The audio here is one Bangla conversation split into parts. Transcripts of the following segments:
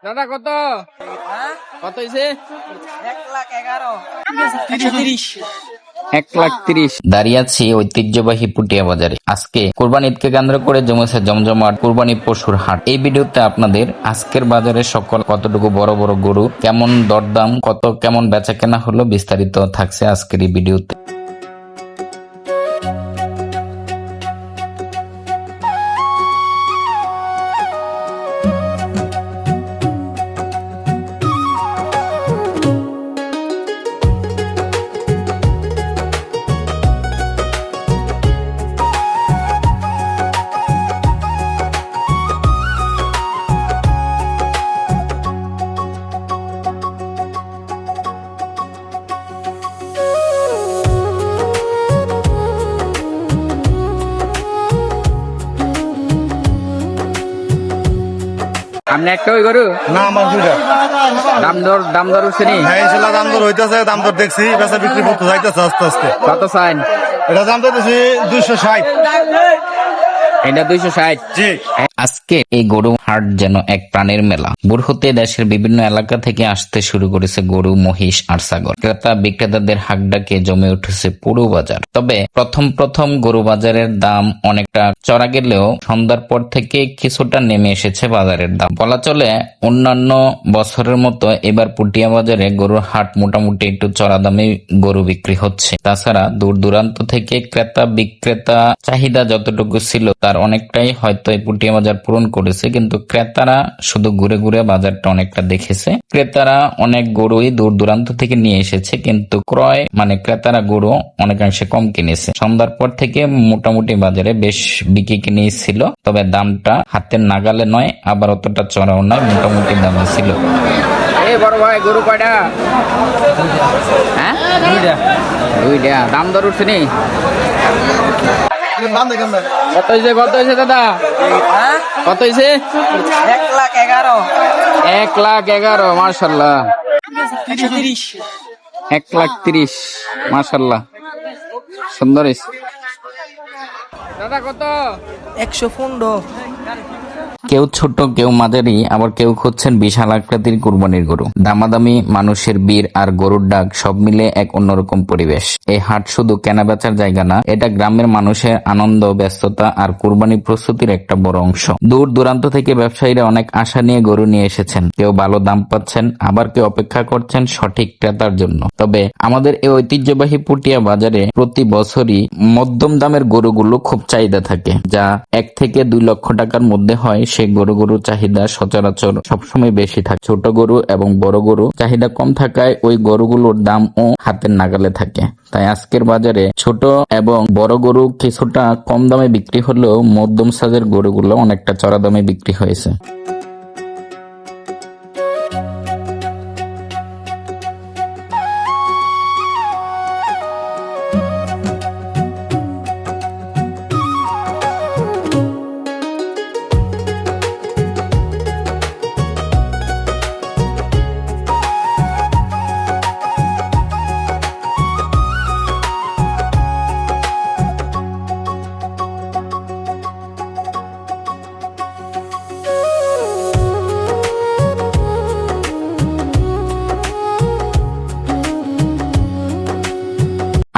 দাদা কত কত হয়েছে? 1,11,130। দাঁড়িয়ে আছি ঐতিহ্যবাহী পুটিয়া বাজারে। আজকে কোরবানি ঈদকে কেন্দ্র করে জমেছে জমজমাট কোরবানি পশুর হাট। এই ভিডিওতে আপনাদের আজকের বাজারে সকল কতটুকু বড় বড় গরু, কেমন দরদাম, কত কেমন বেচা কেনা হলো বিস্তারিত থাকছে আজকের এই ভিডিওতে। আপনি একটা ওই গরু না আমার দুইটা দাম দর উঠছে নি? হ্যাঁ ইনশাল্লাহ দাম দর হইতেছে, দাম দর দেখছি, বেচা বিক্রি করতে যাইতেছে আস্তে আস্তে। কত চাইন? এটা দাম দিতেছি 260। এটা 260। জি। আজকে এই গরু হাট যেন এক প্রাণের মেলা। ভোর হতে দেশের বিভিন্ন এলাকা থেকে আসতে শুরু করেছে গরু, মহিষ আর ছাগল। ক্রেতা বিক্রেতাদের হাকডাকে জমে উঠেছে পুরো বাজার। তবে প্রথম গরু বাজারের দাম অনেকটা চড়া গেলেও সন্ধ্যার পর থেকে কিছুটা নেমে এসেছে বাজারের দাম। বলা চলে অন্যান্য বছরের মতো এবার পুটিয়া বাজারে গরুর হাট মোটামুটি একটু চড়া দামে গরু বিক্রি হচ্ছে। তাছাড়া দূর দূরান্ত থেকে ক্রেতা বিক্রেতা চাহিদা যতটুকু ছিল তার অনেকটাই হয়তো এই পুটিয়া বাজার পূরণ করেছে, কিন্তু ক্রেতারা শুধু ঘুরে ঘুরে বাজারটা অনেকটা দেখেছে। ক্রেতারা অনেক গরুই দূর দূরান্ত থেকে নিয়ে এসেছে, কিন্তু ক্রয় মানে ক্রেতারা গরু অনেকাংশে কম কিনেছে। সন্ধ্যার পর থেকে মোটামুটি বাজারে বেশ বিক্রি কিনেছিল, তবে দামটা হাতের নাগালে নয়, আবার অতটা চড়াও নয়, মোটামুটি দামে ছিল। এই বড় ভাই গরু কয়টা? হ্যাঁ দুইটা। দাম দর উঠছে নি? কত হয়েছে দাদা? কত হয়েছে? 1,11,000। মাশাল্লাহ। 1,30,000। মাশাল্লাহ, সুন্দর হয়েছে। দাদা কত? 115। কেউ ছোট, কেউ মাঝারি, আবার কেউ খুঁজছেন বিশাল আকৃতির কুরবানির গরু। দামাদামি, মানুষের বীর আর গরুর ডাক সব মিলে এক অন্যরকম পরিবেশ। এই হাট শুধু কেনা বেচার জায়গা না, এটা গ্রামের মানুষের আনন্দ, ব্যস্ততা আর কুরবানি প্রস্তুতির একটা বড় অংশ। দূর দূরান্ত থেকে ব্যবসায়ীরা অনেক আশা নিয়ে গরু নিয়ে এসেছেন। কেউ ভালো দাম পাচ্ছেন, আবার কেউ অপেক্ষা করছেন সঠিক ক্রেতার জন্য। তবে আমাদের এই ঐতিহ্যবাহী পুটিয়া বাজারে প্রতি বছরই মধ্যম দামের গরুগুলো খুব চাহিদা থাকে, যা 1 থেকে 2 লক্ষ টাকার মধ্যে হয়। সেই গরুর চাহিদা সচরাচর সবসময় বেশি থাকে। ছোট গরু এবং বড় গরু চাহিদা কম থাকায় ওই গরুগুলোর দামও হাতের নাগালে থাকে। তাই আজকের বাজারে ছোট এবং বড় গরু কিছুটা কম দামে বিক্রি হলেও মধ্যম সাইজের গরুগুলো অনেকটা চড়া দামে বিক্রি হয়েছে।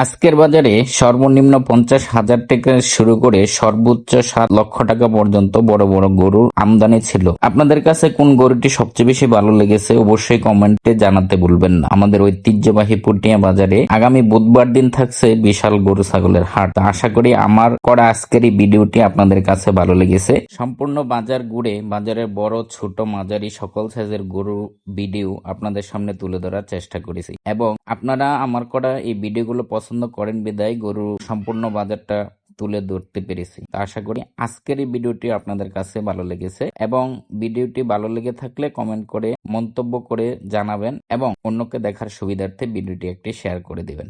আজকের বাজারে সর্বনিম্ন 50,000 থেকে শুরু করে সর্বোচ্চ 7 লক্ষ টাকা পর্যন্ত বড় বড় গরুর আমদানি ছিল। আপনাদের কাছে কোন গরুটি সবচেয়ে বেশি ভালো লেগেছে অবশ্যই কমেন্টে জানাতে ভুলবেন না। আমাদের ঐতিহ্যবাহী পুটিয়া বাজারে আগামী বুধবার দিন থাকছে বিশাল গরু ছাগলের হাট। আশা করি আমার করা আজকের এই ভিডিওটি আপনাদের কাছে ভালো লেগেছে। সম্পূর্ণ বাজার ঘুরে বাজারের বড়, ছোট, মাঝারি সকল সাইজের গরু ভিডিও আপনাদের সামনে তুলে ধরার চেষ্টা করেছি, এবং আপনারা আমার করা এই ভিডিওগুলো পছন্দ করেন বিদায় গরু সম্পূর্ণ বাজারটা তুলে ধরতে পেরেছি। আশা করি আজকের এই ভিডিওটি আপনাদের কাছে ভালো লেগেছে, এবং ভিডিওটি ভালো লেগে থাকলে কমেন্ট করে মন্তব্য করে জানাবেন, এবং অন্যকে দেখার সুবিধার্থে ভিডিওটি একটি শেয়ার করে দিবেন।